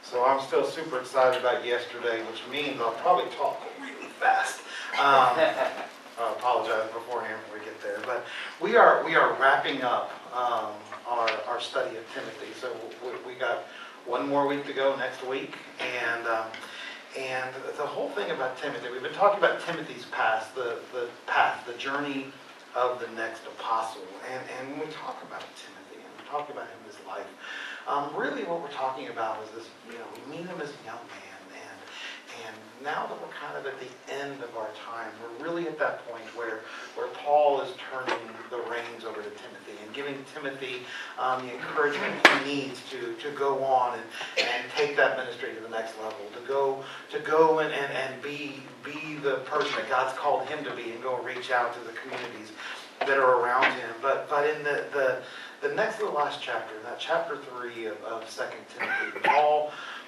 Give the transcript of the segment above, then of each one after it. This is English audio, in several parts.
So I'm still super excited about yesterday, which means I'll probably talk really fast. I apologize beforehand when we get there, but we are wrapping up our study of Timothy. So we got one more week to go next week, and the whole thing about Timothy, we've been talking about Timothy's past, the path, the journey of the next apostle, and when we talk about Timothy and we talk about him, his life, really what we're talking about is this, we meet him as a young man, and now that we're kind of at the end of our time, we're really at that point where Paul is turning the reins over to Timothy and giving Timothy the encouragement he needs to go on and take that ministry to the next level, to go and be the person that God's called him to be, and go reach out to the communities that are around him. But in the next to the last chapter, that chapter 3 of 2 Timothy,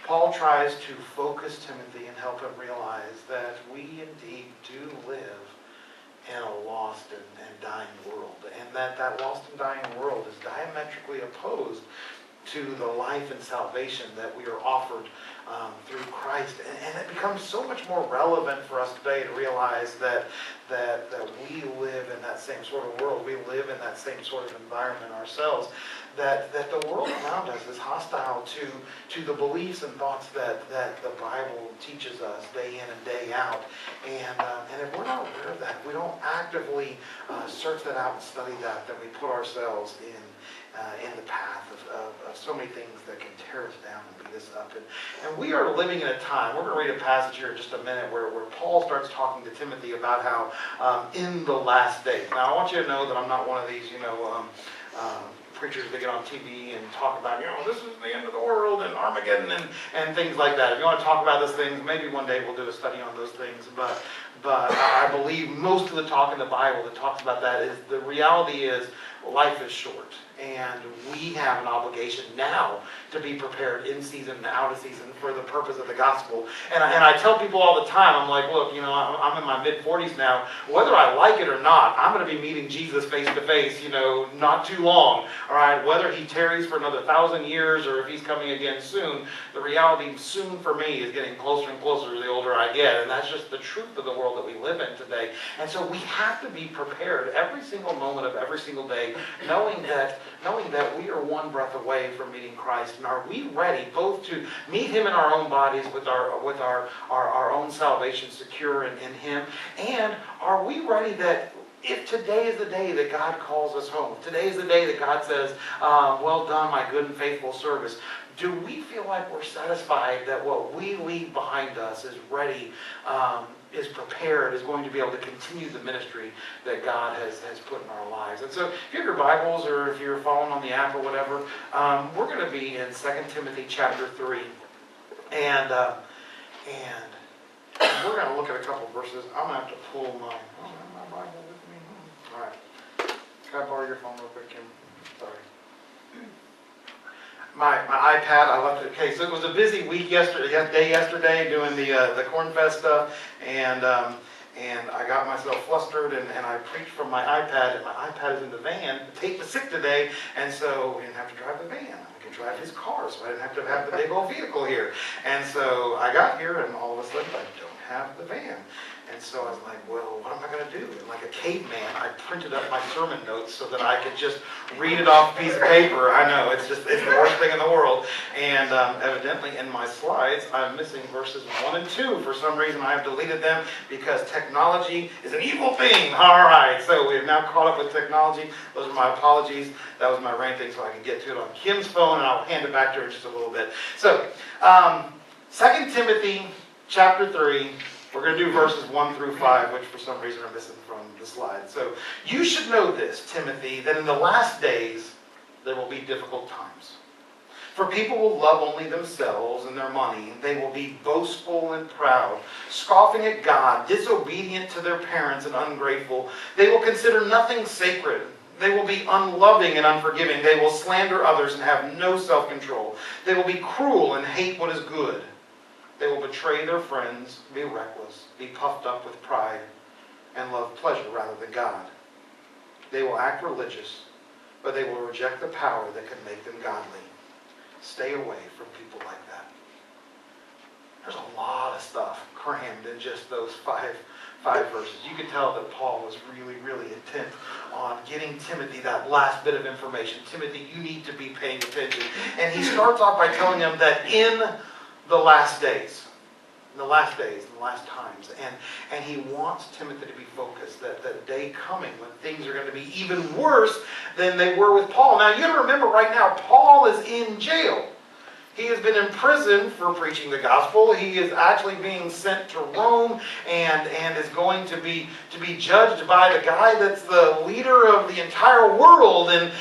Paul tries to focus Timothy and help him realize that we indeed do live in a lost and dying world, and that lost and dying world is diametrically opposed to the life and salvation that we are offered through Christ. And it becomes so much more relevant for us today to realize that we live in that same sort of world. We live in that same sort of environment ourselves. That the world around us is hostile to the beliefs and thoughts that the Bible teaches us day in and day out. And if we're not aware of that, we don't actively search that out and study that, then we put ourselves in the path of so many things that can tear us down and beat us up. And we are living in a time, we're going to read a passage here in just a minute where Paul starts talking to Timothy about how in the last days. Now I want you to know that I'm not one of these, preachers that get on TV and talk about, this is the end of the world and Armageddon and things like that. If you want to talk about those things, maybe one day we'll do a study on those things. But I believe most of the talk in the Bible that talks about that is the reality is life is short. And we have an obligation now to be prepared in season and out of season for the purpose of the gospel. And I tell people all the time, I'm like, look, I'm in my mid-40s now. Whether I like it or not, I'm going to be meeting Jesus face to face, not too long. All right, whether he tarries for another 1,000 years or if he's coming again soon, the reality soon for me is getting closer and closer the older I get. And that's just the truth of the world that we live in today. And so we have to be prepared every single moment of every single day, knowing that we are one breath away from meeting Christ. And are we ready both to meet him in our own bodies with our own salvation secure in him? And are we ready that if today is the day that God calls us home, if today is the day that God says, well done, my good and faithful service, do we feel like we're satisfied that what we leave behind us is ready, is prepared, is going to be able to continue the ministry that God has put in our lives? And so if you have your Bibles or if you're following on the app or whatever, we're going to be in 2 Timothy chapter 3. And we're going to look at a couple verses. I'm going to have to pull my Bible with me. All right. Can I borrow your phone real quick, Kim? Sorry. My iPad, I left it. Okay, so it was a busy week yesterday doing the Cornfest stuff, and I got myself flustered, and I preached from my iPad, and my iPad is in the van. Tate was sick today, and so we didn't have to drive the van. I could drive his car, so I didn't have to have the big old vehicle here. And so I got here, and all of a sudden, I don't have the van. And so I was like, well, what am I going to do? And like a caveman, I printed up my sermon notes so that I could just read it off a piece of paper. I know, it's the worst thing in the world. And evidently in my slides, I'm missing verses 1 and 2. For some reason, I have deleted them because technology is an evil thing. All right, so we have now caught up with technology. Those are my apologies. That was my ranting, so I can get to it on Kim's phone, and I'll hand it back to her in just a little bit. So, 2 Timothy chapter 3. We're going to do verses 1 through 5, which for some reason are missing from the slide. So, you should know this, Timothy, that in the last days there will be difficult times. For people will love only themselves and their money. They will be boastful and proud, scoffing at God, disobedient to their parents and ungrateful. They will consider nothing sacred. They will be unloving and unforgiving. They will slander others and have no self-control. They will be cruel and hate what is good. They will betray their friends, be reckless, be puffed up with pride, and love pleasure rather than God. They will act religious, but they will reject the power that can make them godly. Stay away from people like that. than just those five verses. You could tell that Paul was really, really intent on getting Timothy that last bit of information. Timothy, you need to be paying attention. And he starts off by telling him that in the last days, in the last times, and he wants Timothy to be focused, that the day coming when things are going to be even worse than they were with Paul. Now, you got to remember right now, Paul is in jail. He has been in prison for preaching the gospel. He is actually being sent to Rome and is going to be judged by the guy that's the leader of the entire world. And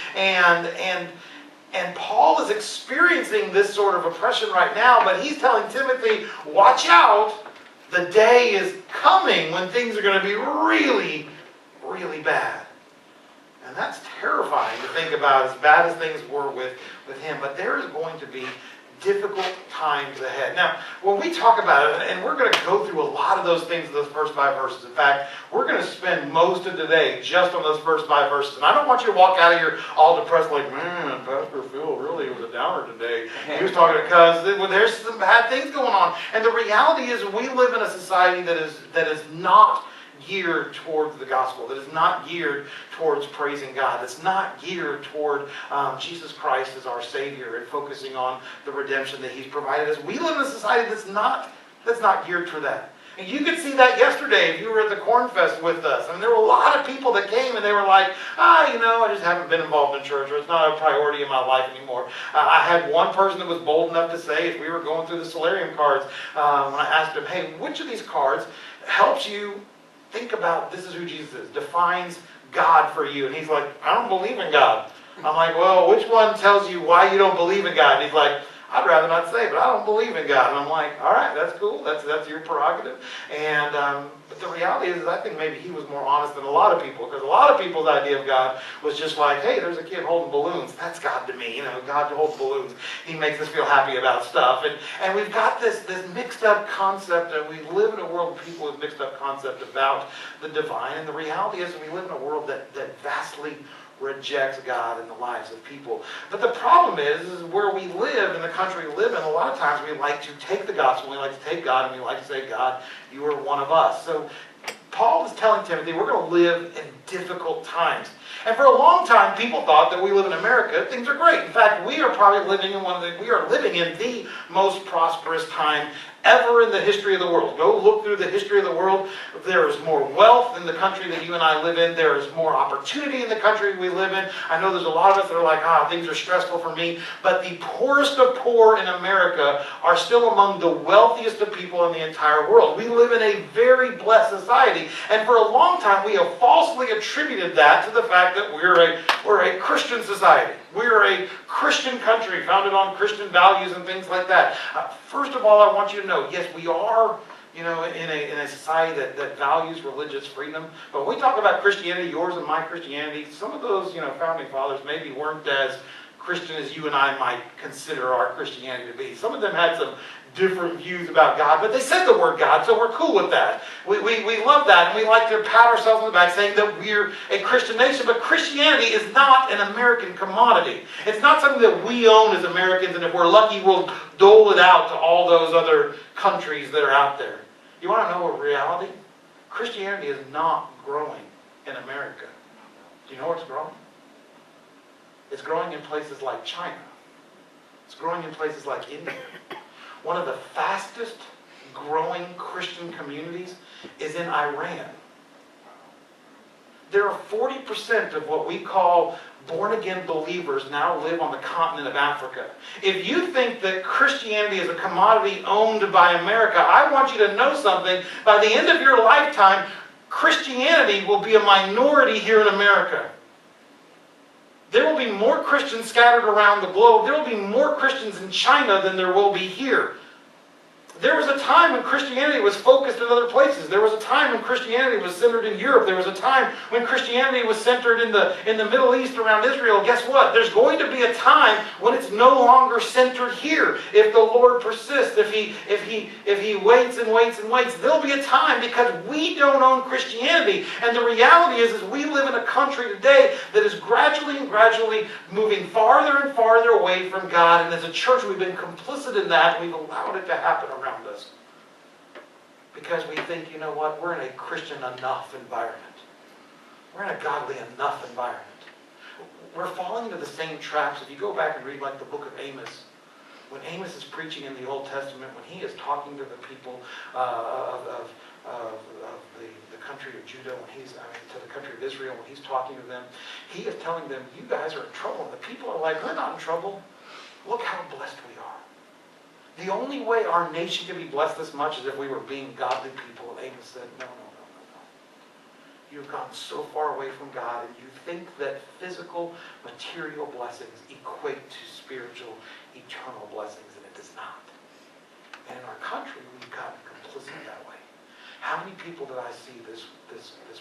Paul is experiencing this sort of oppression right now, but he's telling Timothy, watch out. The day is coming when things are going to be really, really bad. And that's terrifying to think about, as bad as things were with him. But there is going to be difficult times ahead. Now, when we talk about it, and we're going to go through a lot of those things in those first 5 verses. In fact, we're going to spend most of today just on those first 5 verses. And I don't want you to walk out of here all depressed like, man, Pastor Phil really was a downer today. He was talking because there's some bad things going on. And the reality is we live in a society that is not geared towards the gospel, that is not geared towards praising God, that's not geared toward Jesus Christ as our Savior and focusing on the redemption that He's provided us. We live in a society that's not geared for that. And you could see that yesterday if you were at the Corn Fest with us. I mean, there were a lot of people that came and they were like, I just haven't been involved in church, or it's not a priority in my life anymore. I had one person that was bold enough to say, as we were going through the Solarium cards, when I asked him, hey, which of these cards helps you think about this is who Jesus is, defines God for you? And he's like, I don't believe in God. I'm like, well, which one tells you why you don't believe in God? And he's like, I'd rather not say, but I don't believe in God. And I'm like, all right, that's cool. That's your prerogative. And but the reality is I think maybe he was more honest than a lot of people, because a lot of people's idea of God was just like, hey, there's a kid holding balloons. That's God to me. God holds balloons. He makes us feel happy about stuff. And we've got this mixed up concept, and we live in a world of people with mixed up concept about the divine. And the reality is we live in a world that vastly rejects God in the lives of people. But the problem is where we live, in the country we live in, a lot of times we like to take the gospel, we like to take God, and we like to say, God, you are one of us. So Paul is telling Timothy, we're going to live in difficult times. And for a long time, people thought that we live in America, things are great. In fact, we are probably living in the most prosperous time ever in the history of the world. Go look through the history of the world. There is more wealth in the country that you and I live in. There is more opportunity in the country we live in. I know there's a lot of us that are like, things are stressful for me. But the poorest of poor in America are still among the wealthiest of people in the entire world. We live in a very blessed society. And for a long time, we have falsely attributed that to the fact that we're a Christian society. We're a Christian country founded on Christian values and things like that. First of all, I want you to know, yes, we are, in a society that values religious freedom. But when we talk about Christianity, yours and my Christianity, some of those, founding fathers maybe weren't as Christian as you and I might consider our Christianity to be. Some of them had some different views about God, but they said the word God, so we're cool with that. We love that, and we like to pat ourselves on the back saying that we're a Christian nation, but Christianity is not an American commodity. It's not something that we own as Americans, and if we're lucky, we'll dole it out to all those other countries that are out there. You want to know a reality? Christianity is not growing in America. Do you know where it's growing? It's growing in places like China. It's growing in places like India. One of the fastest growing Christian communities is in Iran. There are 40% of what we call born-again believers now live on the continent of Africa. If you think that Christianity is a commodity owned by America, I want you to know something. By the end of your lifetime, Christianity will be a minority here in America. There will be more Christians scattered around the globe. There will be more Christians in China than there will be here. There was a time when Christianity was focused in other places. There was a time when Christianity was centered in Europe. There was a time when Christianity was centered in the Middle East around Israel. Guess what? There's going to be a time when it's no longer centered here. If the Lord persists, if he waits and waits and waits, there'll be a time, because we don't own Christianity. And the reality is we live in a country today that is gradually and gradually moving farther and farther away from God. And as a church, we've been complicit in that. We've allowed it to happen around us. Because we think, you know what, we're in a Christian enough environment. We're in a godly enough environment. We're falling into the same traps. If you go back and read like the book of Amos, when Amos is preaching in the Old Testament, when he is talking to the people of the country of Judah, to the country of Israel, when he's talking to them, he is telling them, you guys are in trouble. And the people are like, we're not in trouble. Look how blessed we are. The only way our nation can be blessed this much is if we were being godly people. And Amos said, no. You've gotten so far away from God, and you think that physical, material blessings equate to spiritual, eternal blessings, and it does not. And in our country, we've gotten complicit that way. How many people did I see this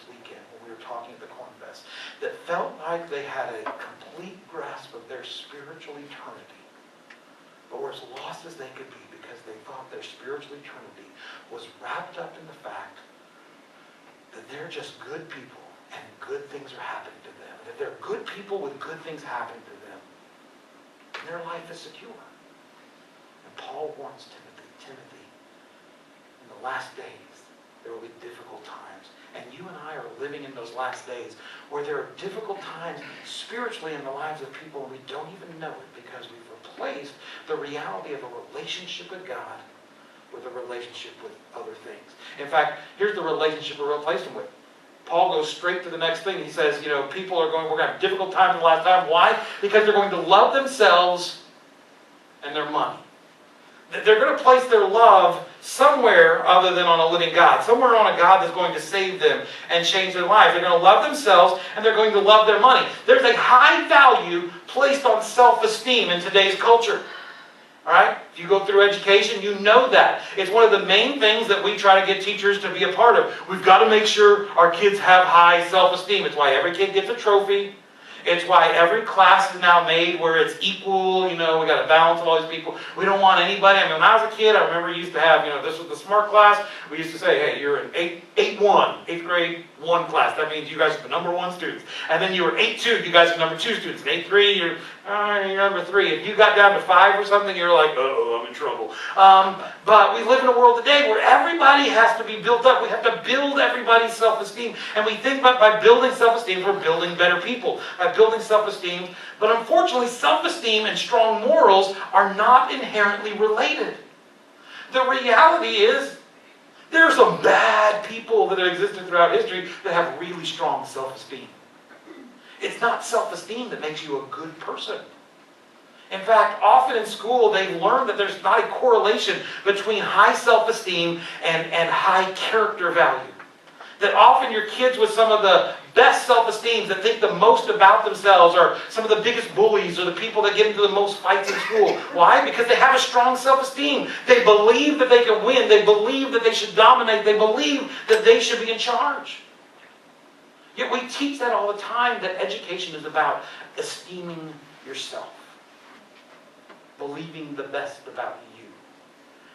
weekend when we were talking at the Corn Fest that felt like they had a complete grasp of their spiritual eternity, but were as lost as they could be because they thought their spiritual eternity was wrapped up in the fact that they're just good people and good things are happening to them. And if they're good people with good things happening to them, their life is secure. And Paul warns Timothy, in the last days, there will be difficult times. And you and I are living in those last days where there are difficult times spiritually in the lives of people and we don't even know it because we've replaced the reality of a relationship with God with a relationship with other things. In fact, here's the relationship we're replacing with. Paul goes straight to the next thing. He says, people are we're going to have difficult times the last time. Why? Because they're going to love themselves and their money. They're going to place their love somewhere other than on a living God. Somewhere on a God that's going to save them and change their life. They're going to love themselves and they're going to love their money. There's a high value placed on self-esteem in today's culture. All right? If you go through education, you know that. It's one of the main things that we try to get teachers to be a part of. We've got to make sure our kids have high self-esteem. It's why every kid gets a trophy. It's why every class is now made where it's equal. We got to balance all these people. We don't want anybody. When I was a kid, I remember we used to have, this was the smart class. We used to say, hey, you're in 8-1, 8th grade, 1 class. That means you guys are the number 1 students. And then you were 8-2, you guys are number 2 students. And 8-3, you're number 3. If you got down to 5 or something, you're like, uh-oh, I'm in trouble. But we live in a world today where everybody has to be built up. We have to build everybody's self-esteem. And we think that by building self-esteem, we're building better people. By building self-esteem. But unfortunately, self-esteem and strong morals are not inherently related. The reality is, there are some bad people that have existed throughout history that have really strong self-esteem. It's not self-esteem that makes you a good person. In fact, often in school, they've learned that there's not a correlation between high self-esteem and high character value. That often your kids with some of the best self-esteem that think the most about themselves are some of the biggest bullies or the people that get into the most fights in school. Why? Because they have a strong self-esteem. They believe that they can win. They believe that they should dominate. They believe that they should be in charge. Yet we teach that all the time, that education is about esteeming yourself. Believing the best about you.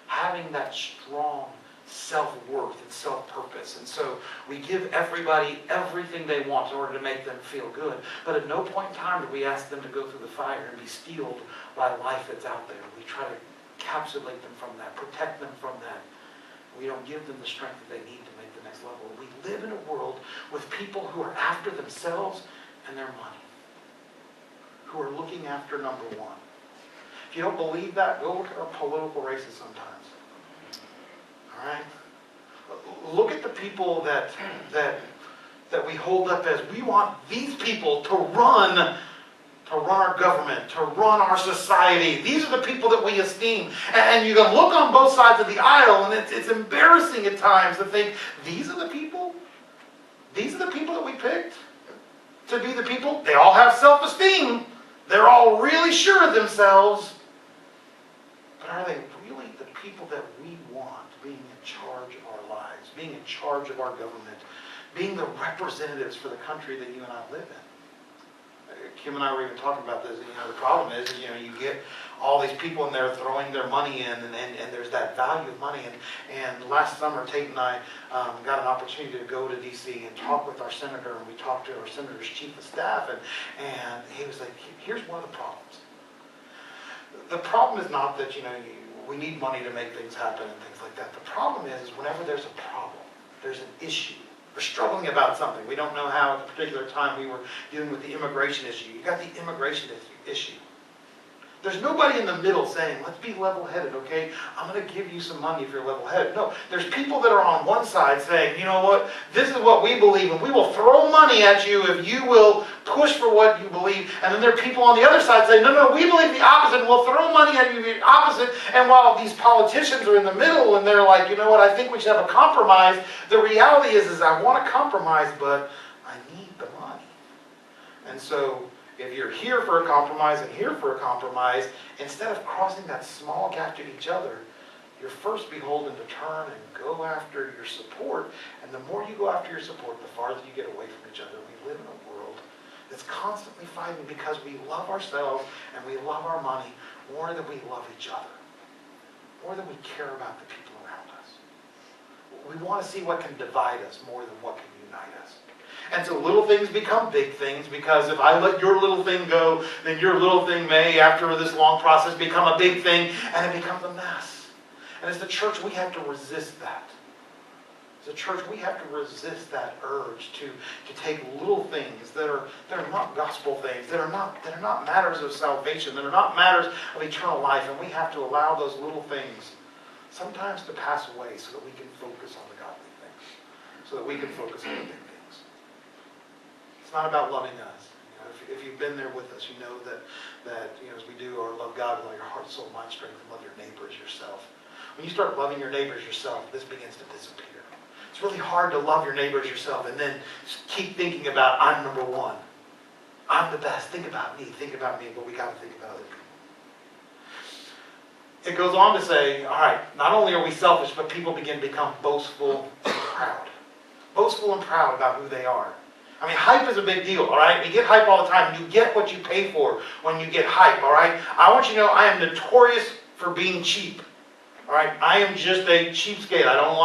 Having that strong self-worth and self-purpose. And so we give everybody everything they want in order to make them feel good. But at no point in time do we ask them to go through the fire and be steeled by life that's out there. We try to encapsulate them from that, protect them from that. We don't give them the strength that they need to make the next level. We live in a world with people who are after themselves and their money. Who are looking after number one. If you don't believe that, go look at our political races sometimes. All right? Look at the people that we hold up as we want these people to run our government, to run our society. These are the people that we esteem. And you can look on both sides of the aisle, and it's embarrassing at times to think, these are the people? These are the people that we picked to be the people? They all have self-esteem. They're all really sure of themselves. But are they really the people that we want being in charge of our lives, being in charge of our government, being the representatives for the country that you and I live in? Kim and I were even talking about this. The problem is, you get all these people in there throwing their money in, and there's that value of money. And last summer, Tate and I got an opportunity to go to D.C. and talk with our senator, and we talked to our senator's chief of staff, and he was like, here's one of the problems. The problem is not that, we need money to make things happen and things like that. The problem is whenever there's a problem, there's an issue. We're struggling about something. We don't know how at a particular time we were dealing with the immigration issue. You got the immigration issue. There's nobody in the middle saying, let's be level-headed, okay? I'm going to give you some money if you're level-headed. No, there's people that are on one side saying, you know what, this is what we believe, and we will throw money at you if you will push for what you believe. And then there are people on the other side saying, no, we believe the opposite, and we'll throw money at you the opposite. And while these politicians are in the middle, and they're like, you know what, I think we should have a compromise, the reality is I want to compromise, but I need the money. And so, if you're here for a compromise and here for a compromise, instead of crossing that small gap to each other, you're first beholden to turn and go after your support. And the more you go after your support, the farther you get away from each other. We live in a world that's constantly fighting because we love ourselves and we love our money more than we love each other, more than we care about the people around us. We want to see what can divide us more than what can unite us. And so little things become big things, because if I let your little thing go, then your little thing may, after this long process, become a big thing, and it becomes a mess. And as the church, we have to resist that. As a church, we have to resist that urge to take little things that are not gospel things, that are not matters of salvation, that are not matters of eternal life, and we have to allow those little things sometimes to pass away so that we can focus on the godly things, so that we can focus on the big things. It's not about loving us. If you've been there with us, you know that as we do our love God with all your heart, soul, mind, strength, and love your neighbor as yourself. When you start loving your neighbor as yourself, this begins to disappear. It's really hard to love your neighbor as yourself and then keep thinking about, I'm number one. I'm the best. Think about me. But we got to think about other people. It goes on to say, all right, not only are we selfish, but people begin to become boastful and proud. Boastful and proud about who they are. I mean, hype is a big deal, all right? We get hype all the time. You get what you pay for when you get hype, all right? I want you to know I am notorious for being cheap, all right? I am just a cheapskate. I don't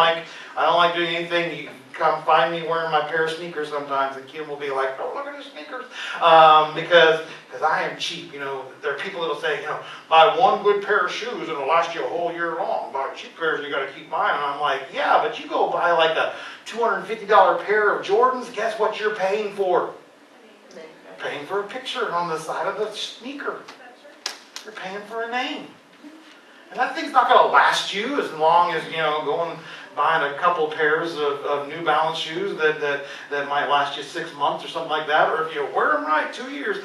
like doing anything. You come find me wearing my pair of sneakers sometimes, and Kim will be like, "Oh, look at his sneakers," because I am cheap. You know, there are people that'll say, buy one good pair of shoes and it'll last you a whole year long. Buy cheap pairs, you got to keep mine. And I'm like, yeah, but you go buy like a $250 pair of Jordans. Guess what you're paying for? Paying for a picture on the side of the sneaker. You're paying for a name. And that thing's not going to last you as long as, going buying a couple pairs of New Balance shoes that might last you 6 months or something like that, or if you wear them right, 2 years.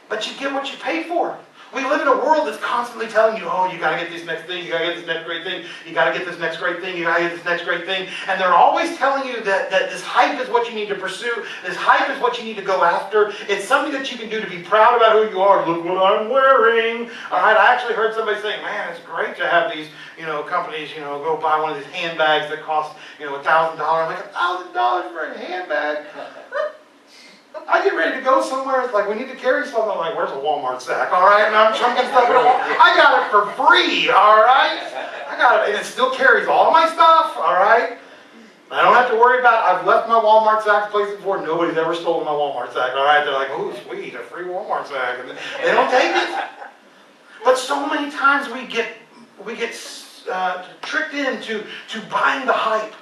But you get what you pay for. We live in a world that's constantly telling you, oh, you got to get this next thing, you got to get this next great thing, you got to get this next great thing, you got to get this next great thing. And they're always telling you that this hype is what you need to pursue, this hype is what you need to go after. It's something that you can do to be proud about who you are. Look what I'm wearing. All right, I actually heard somebody saying, man, it's great to have these, companies, go buy one of these handbags that cost, $1,000. I'm like, $1,000 for a handbag? I get ready to go somewhere, it's like, we need to carry something. I'm like, where's a Walmart sack, all right? And I'm chunking stuff in a Walmart. I got it for free, all right? I got it, and it still carries all my stuff, all right? I don't have to worry about, I've left my Walmart sack places before. Nobody's ever stolen my Walmart sack, all right? They're like, oh, sweet, a free Walmart sack. And they don't take it. But so many times we get tricked into buying the hype.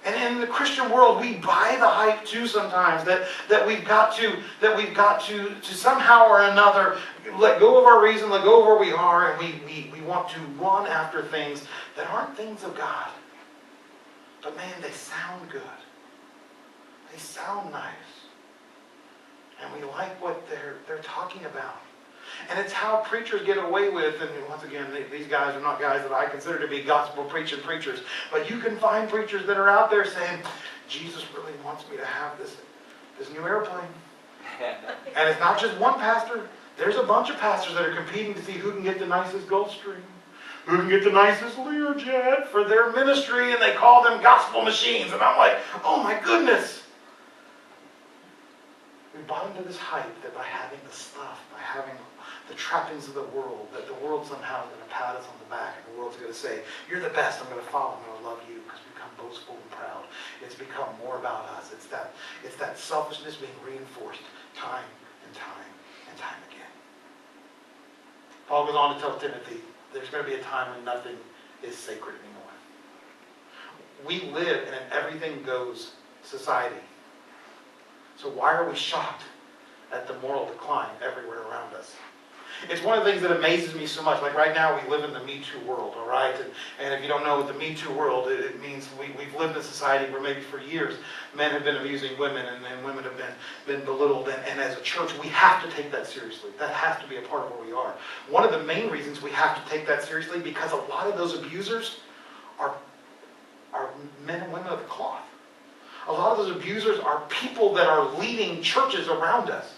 And in the Christian world, we buy the hype too sometimes, that we've got to somehow or another let go of our reason, let go of where we are, and we want to run after things that aren't things of God. But man, they sound good. They sound nice. And we like what they're talking about. And it's how preachers get away with, and once again, these guys are not guys that I consider to be gospel preaching preachers, but you can find preachers that are out there saying, Jesus really wants me to have this new airplane. And it's not just one pastor. There's a bunch of pastors that are competing to see who can get the nicest Gulfstream, who can get the nicest Learjet for their ministry, and they call them gospel machines. And I'm like, oh my goodness. We bought into this hype that by having the stuff, by having the trappings of the world, that the world somehow is going to pat us on the back, and the world's going to say, you're the best, I'm going to follow, I'm going to love you, because we become boastful and proud. It's become more about us. It's that selfishness being reinforced time and time and time again. Paul goes on to tell Timothy, there's going to be a time when nothing is sacred anymore. We live in an everything goes society. So why are we shocked at the moral decline everywhere around us? It's one of the things that amazes me so much. Like right now, we live in the Me Too world, all right? And if you don't know the Me Too world, it means we've lived in a society where maybe for years men have been abusing women and women have been belittled. And as a church, we have to take that seriously. That has to be a part of where we are. One of the main reasons we have to take that seriously because a lot of those abusers are men and women of the cloth. A lot of those abusers are people that are leading churches around us.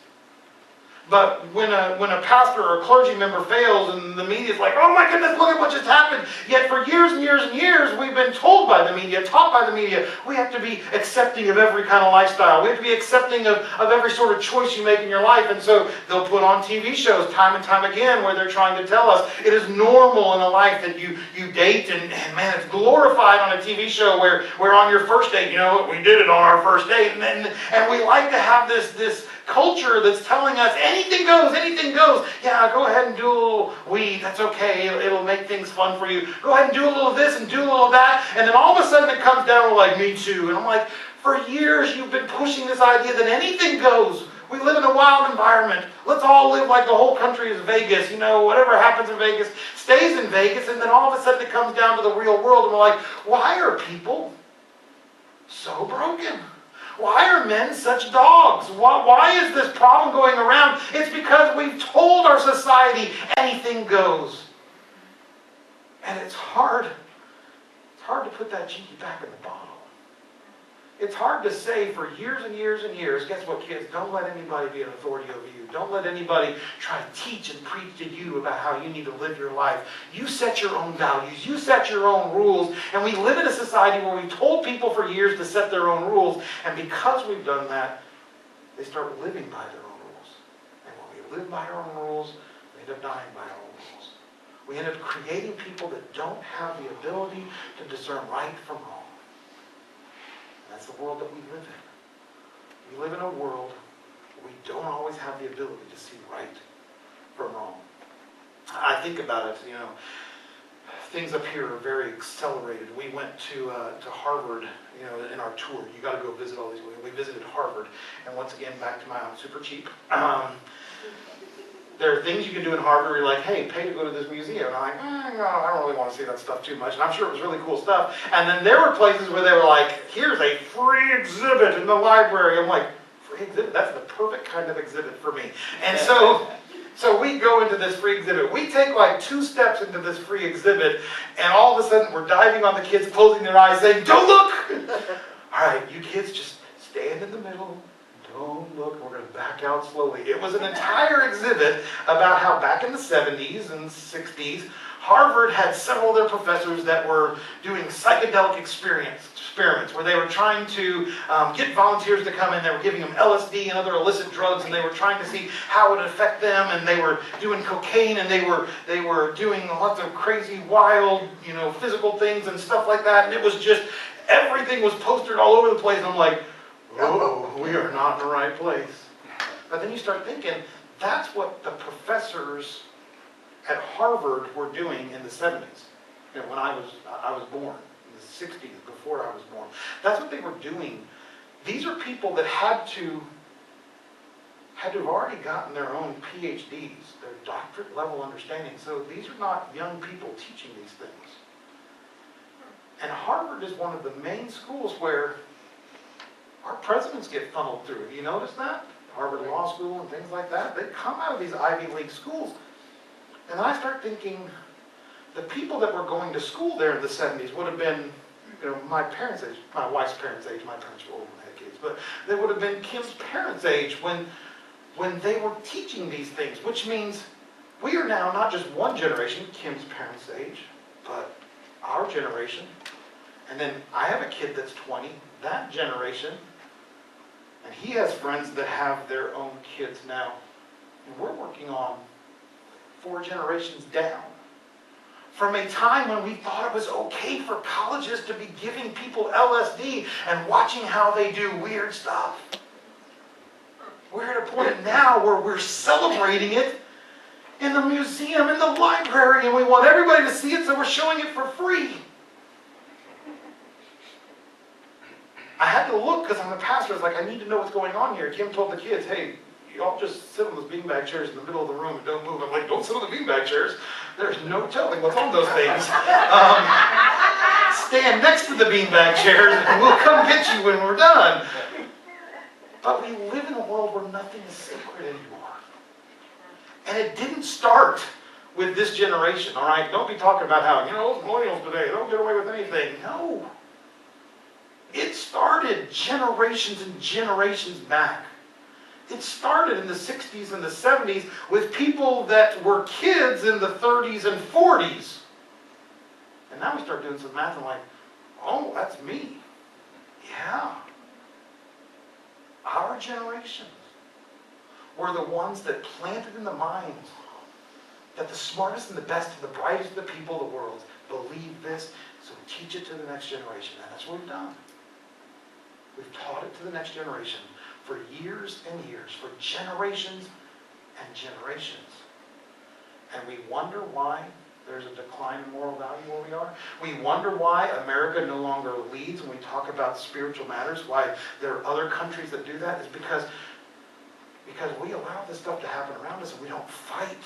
But when a pastor or a clergy member fails and the media's like, oh my goodness, look at what just happened. Yet for years and years and years, we've been told by the media, taught by the media, we have to be accepting of every kind of lifestyle. We have to be accepting of every sort of choice you make in your life. And so they'll put on TV shows time and time again where they're trying to tell us it is normal in a life that you date and man, it's glorified on a TV show where on your first date, you know, we did it on our first date. And we like to have this culture that's telling us anything goes, anything goes. Yeah, go ahead and do a little weed. That's okay. It'll make things fun for you. Go ahead and do a little of this and do a little of that. And then all of a sudden it comes down, we're like, me too. And I'm like, for years you've been pushing this idea that anything goes. We live in a wild environment. Let's all live like the whole country is Vegas. You know, whatever happens in Vegas stays in Vegas. And then all of a sudden it comes down to the real world. And we're like, why are people so broken? Why are men such dogs? Why is this problem going around? It's because we've told our society anything goes. And it's hard. It's hard to put that genie back in the bottle. It's hard to say for years and years and years, guess what, kids? Don't let anybody be an authority over you. Don't let anybody try to teach and preach to you about how you need to live your life. You set your own values. You set your own rules. And we live in a society where we've told people for years to set their own rules. And because we've done that, they start living by their own rules. And when we live by our own rules, we end up dying by our own rules. We end up creating people that don't have the ability to discern right from wrong. That's the world that we live in. We live in a world where we don't always have the ability to see right from wrong. I think about it, you know, things up here are very accelerated. We went to Harvard, you know, in our tour. You got to go visit all these. We visited Harvard, and once again, back to my own super cheap. There are things you can do in Harvard where you're like, hey, pay to go to this museum. And I'm like, no, I don't really want to see that stuff too much. And I'm sure it was really cool stuff. And then there were places where they were like, here's a free exhibit in the library. I'm like, free exhibit? That's the perfect kind of exhibit for me. And so we go into this free exhibit. We take like 2 steps into this free exhibit, and all of a sudden we're diving on the kids, closing their eyes, saying, don't look! All right, you kids just stand in the middle. Don't look, we're going to back out slowly. It was an entire exhibit about how back in the 70s and 60s, Harvard had several of their professors that were doing psychedelic experiments where they were trying to get volunteers to come in. They were giving them LSD and other illicit drugs, and they were trying to see how it would affect them, and they were doing cocaine, and they were doing lots of crazy, wild, you know, physical things and stuff like that, and it was just, everything was postered all over the place, and I'm like, oh, we are not in the right place. But then you start thinking, that's what the professors at Harvard were doing in the 70s. You know, when I was born, in the 60s, before I was born. That's what they were doing. These are people that had to have already gotten their own PhDs, their doctorate level understanding. So these are not young people teaching these things. And Harvard is one of the main schools where our presidents get funneled through. Have you noticed that? Harvard Law School and things like that. They come out of these Ivy League schools. And I start thinking, the people that were going to school there in the 70s would have been, you know, my parents' age, my wife's parents' age. My parents were old when they had kids. But they would have been Kim's parents' age when they were teaching these things. Which means we are now not just one generation, Kim's parents' age, but our generation. And then I have a kid that's 20, that generation. And he has friends that have their own kids now. And we're working on 4 generations down. From a time when we thought it was okay for colleges to be giving people LSD and watching how they do weird stuff. We're at a point now where we're celebrating it in the museum, in the library, and we want everybody to see it, so we're showing it for free. I had to look because I'm a pastor. I was like, I need to know what's going on here. Kim told the kids, hey, y'all just sit on those beanbag chairs in the middle of the room and don't move. I'm like, don't sit on the beanbag chairs. There's no telling what's on those things. Stand next to the beanbag chairs and we'll come get you when we're done. But we live in a world where nothing is sacred anymore. And it didn't start with this generation, all right? Don't be talking about how, those millennials today, they don't get away with anything. No. It started generations and generations back. It started in the 60s and the 70s with people that were kids in the 30s and 40s. And now we start doing some math and like, oh, that's me. Yeah. Our generations were the ones that planted in the minds that the smartest and the best and the brightest of the people of the world believe this, so teach it to the next generation. And that's what we've done. We've taught it to the next generation for years and years, for generations and generations. And we wonder why there's a decline in moral value where we are. We wonder why America no longer leads when we talk about spiritual matters, why there are other countries that do that, is because we allow this stuff to happen around us and we don't fight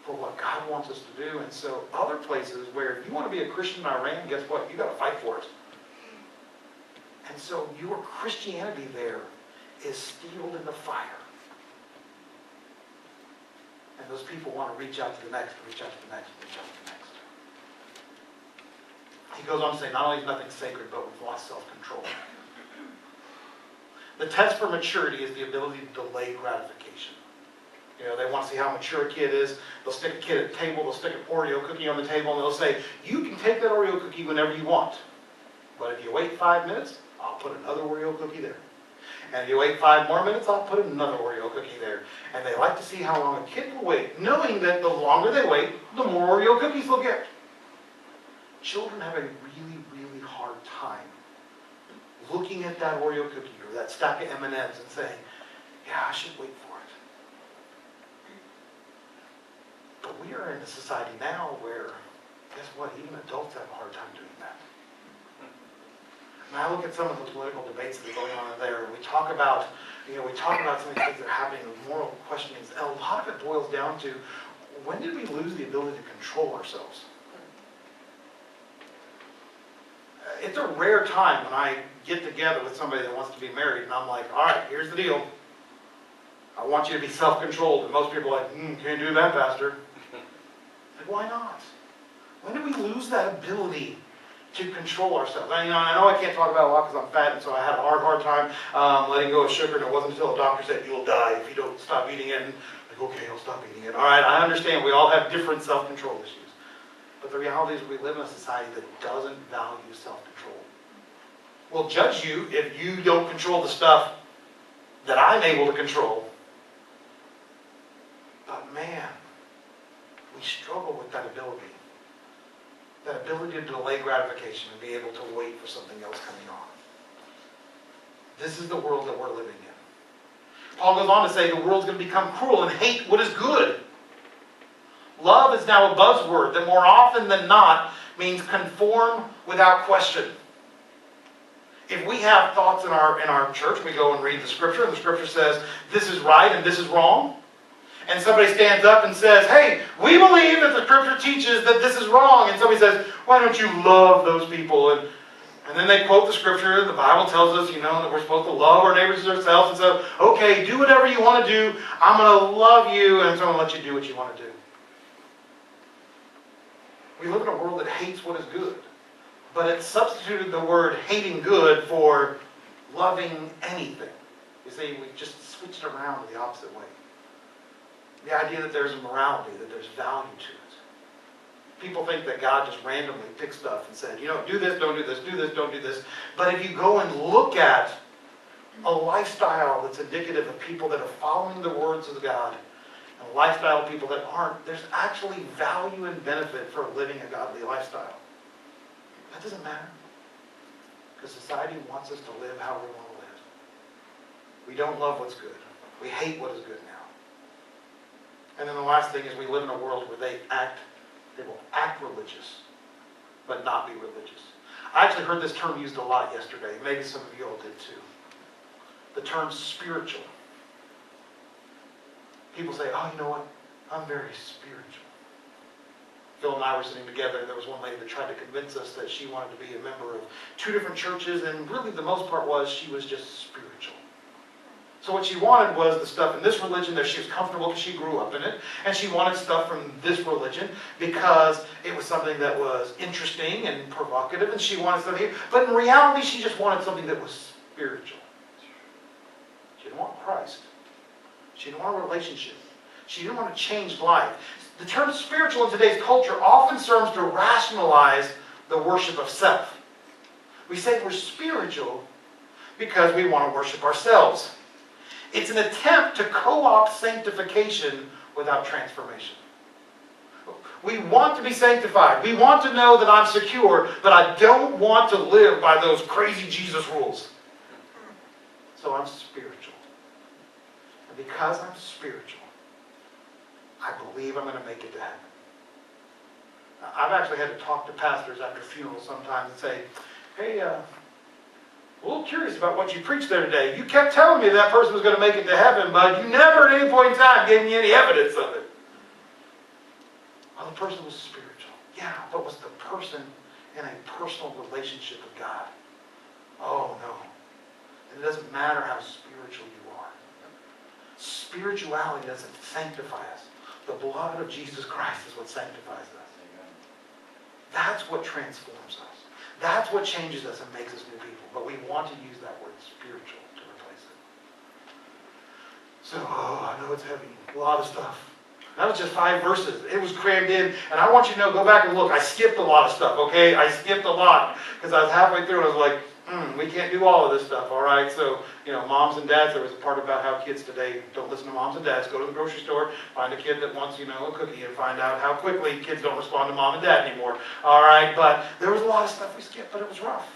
for what God wants us to do. And so other places where if you want to be a Christian in Iran, guess what? You got to fight for it. And so your Christianity there is steeled in the fire. And those people want to reach out to the next, reach out to the next, reach out to the next. He goes on to say, not only is nothing sacred, but we've lost self-control. The test for maturity is the ability to delay gratification. They want to see how mature a kid is. They'll stick a kid at the table, they'll stick an Oreo cookie on the table, and they'll say, you can take that Oreo cookie whenever you want. But if you wait 5 minutes, I'll put another Oreo cookie there. And if you wait 5 more minutes, I'll put another Oreo cookie there. And they like to see how long a kid will wait, knowing that the longer they wait, the more Oreo cookies they'll get. Children have a really, really hard time looking at that Oreo cookie or that stack of M&Ms and saying, yeah, I should wait for it. But we are in a society now where, guess what, even adults have a hard time doing that. And I look at some of the political debates that are going on in there, and we talk about some of the things that are happening, the moral questionings, and a lot of it boils down to, when did we lose the ability to control ourselves? It's a rare time when I get together with somebody that wants to be married, and I'm like, all right, here's the deal. I want you to be self-controlled. And most people are like, can't do that, Pastor. Like, why not? When did we lose that ability to control ourselves? I know I can't talk about it a lot because I'm fat, and so I had a hard time letting go of sugar, and it wasn't until a doctor said, you'll die if you don't stop eating it. And I'm like, okay, I'll stop eating it. All right, I understand we all have different self-control issues. But the reality is we live in a society that doesn't value self-control. We'll judge you if you don't control the stuff that I'm able to control. But man, we struggle with that ability. That ability to delay gratification and be able to wait for something else coming on. This is the world that we're living in. Paul goes on to say the world's going to become cruel and hate what is good. Love is now a buzzword that more often than not means conform without question. If we have thoughts in our church, we go and read the Scripture, and the Scripture says this is right and this is wrong. And somebody stands up and says, hey, we believe that the Scripture teaches that this is wrong. And somebody says, why don't you love those people? And then they quote the Scripture. The Bible tells us, that we're supposed to love our neighbors as ourselves. And so, okay, do whatever you want to do. I'm going to love you, and so I'm going to let you do what you want to do. We live in a world that hates what is good. But it substituted the word hating good for loving anything. You see, we just switched around the opposite way. The idea that there's a morality, that there's value to it. People think that God just randomly picked stuff and said, do this, don't do this, do this, don't do this. But if you go and look at a lifestyle that's indicative of people that are following the words of God, and a lifestyle of people that aren't, there's actually value and benefit for living a godly lifestyle. That doesn't matter. Because society wants us to live how we want to live. We don't love what's good. We hate what is good now. And then the last thing is we live in a world where they will act religious, but not be religious. I actually heard this term used a lot yesterday. Maybe some of you all did too. The term spiritual. People say, oh, you know what? I'm very spiritual. Phil and I were sitting together, and there was one lady that tried to convince us that she wanted to be a member of 2 different churches, and really the most part was she was just spiritual. So what she wanted was the stuff in this religion that she was comfortable because she grew up in it, and she wanted stuff from this religion because it was something that was interesting and provocative, and she wanted something here. But in reality, she just wanted something that was spiritual. She didn't want Christ. She didn't want a relationship. She didn't want to change life. The term spiritual in today's culture often serves to rationalize the worship of self. We say we're spiritual because we want to worship ourselves. It's an attempt to co-opt sanctification without transformation. We want to be sanctified. We want to know that I'm secure, but I don't want to live by those crazy Jesus rules. So I'm spiritual. And because I'm spiritual, I believe I'm going to make it to heaven. I've actually had to talk to pastors after funerals sometimes and say, hey, a little curious about what you preached there today. You kept telling me that person was going to make it to heaven, but you never at any point in time gave me any evidence of it. Well, the person was spiritual. Yeah, but was the person in a personal relationship with God? Oh, no. And it doesn't matter how spiritual you are. Spirituality doesn't sanctify us. The blood of Jesus Christ is what sanctifies us. That's what transforms us. That's what changes us and makes us new people. But we want to use that word spiritual to replace it. So, I know it's heavy. A lot of stuff. That was just 5 verses. It was crammed in. And I want you to know, go back and look. I skipped a lot of stuff, okay? I skipped a lot. Because I was halfway through and I was like, we can't do all of this stuff, all right? So, moms and dads, there was a part about how kids today don't listen to moms and dads. Go to the grocery store, find a kid that wants, a cookie, and find out how quickly kids don't respond to mom and dad anymore, all right? But there was a lot of stuff we skipped, but it was rough.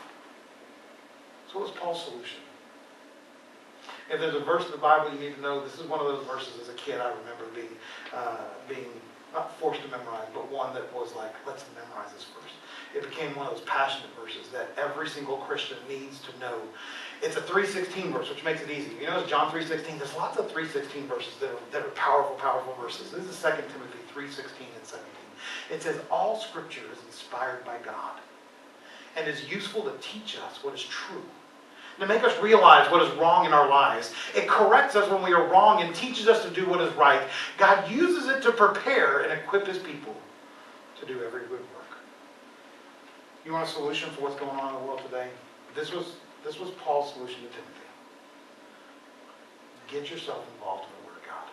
So what was Paul's solution? If there's a verse in the Bible you need to know, this is one of those verses as a kid I remember being not forced to memorize, but one that was like, let's memorize this verse. It became one of those passionate verses that every single Christian needs to know. It's a 3:16 verse, which makes it easy. It's John 3:16. There's lots of 3:16 verses that are powerful, powerful verses. This is 2 Timothy 3:16 and 17. It says, all Scripture is inspired by God and is useful to teach us what is true, to make us realize what is wrong in our lives. It corrects us when we are wrong and teaches us to do what is right. God uses it to prepare and equip His people to do every good work. You want a solution for what's going on in the world today? This was Paul's solution to Timothy. Get yourself involved in the Word of God.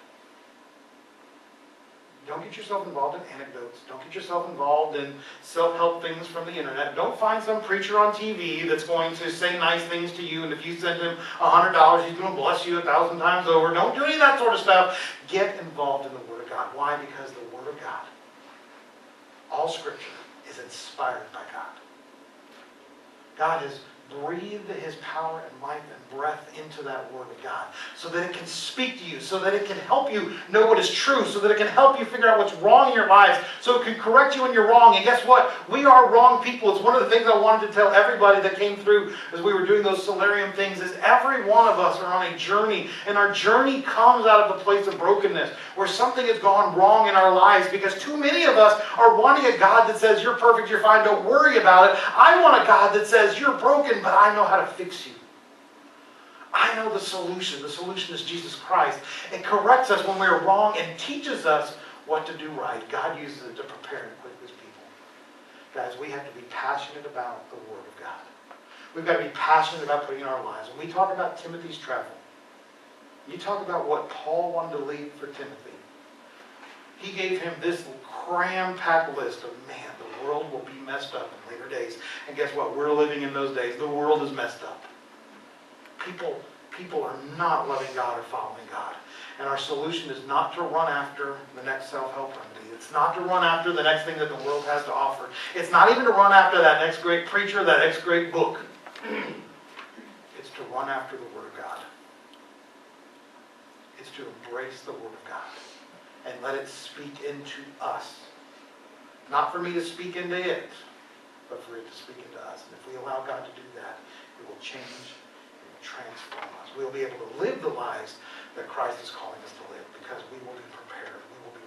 Don't get yourself involved in anecdotes. Don't get yourself involved in self-help things from the internet. Don't find some preacher on TV that's going to say nice things to you, and if you send him $100, he's going to bless you 1,000 times over. Don't do any of that sort of stuff. Get involved in the Word of God. Why? Because the Word of God, all Scripture, is inspired by God. God has breathed His power and life and breath into that Word of God so that it can speak to you, so that it can help you know what is true, so that it can help you figure out what's wrong in your lives, so it can correct you when you're wrong. And guess what? We are wrong people. It's one of the things I wanted to tell everybody that came through as we were doing those solarium things is every one of us are on a journey, and our journey comes out of the place of brokenness where something has gone wrong in our lives because too many of us are wanting a God that says, you're perfect, you're fine, don't worry about it. I want a God that says, you're broken, but I know how to fix you. I know the solution. The solution is Jesus Christ. It corrects us when we're wrong and teaches us what to do right. God uses it to prepare and equip His people. Guys, we have to be passionate about the Word of God. We've got to be passionate about putting in our lives. When we talk about Timothy's travel, you talk about what Paul wanted to leave for Timothy. He gave him this cram-packed list of, man, the world will be messed up in later days. And guess what? We're living in those days. The world is messed up. People are not loving God or following God. And our solution is not to run after the next self-help remedy. It's not to run after the next thing that the world has to offer. It's not even to run after that next great preacher, that next great book. It's to run after the Word of God. It's to embrace the Word of God and let it speak into us. Not for me to speak into it, but for it to speak into us. And if we allow God to do that, it will change, it will transform us. We will be able to live the lives that Christ is calling us to live because we will be prepared, we will be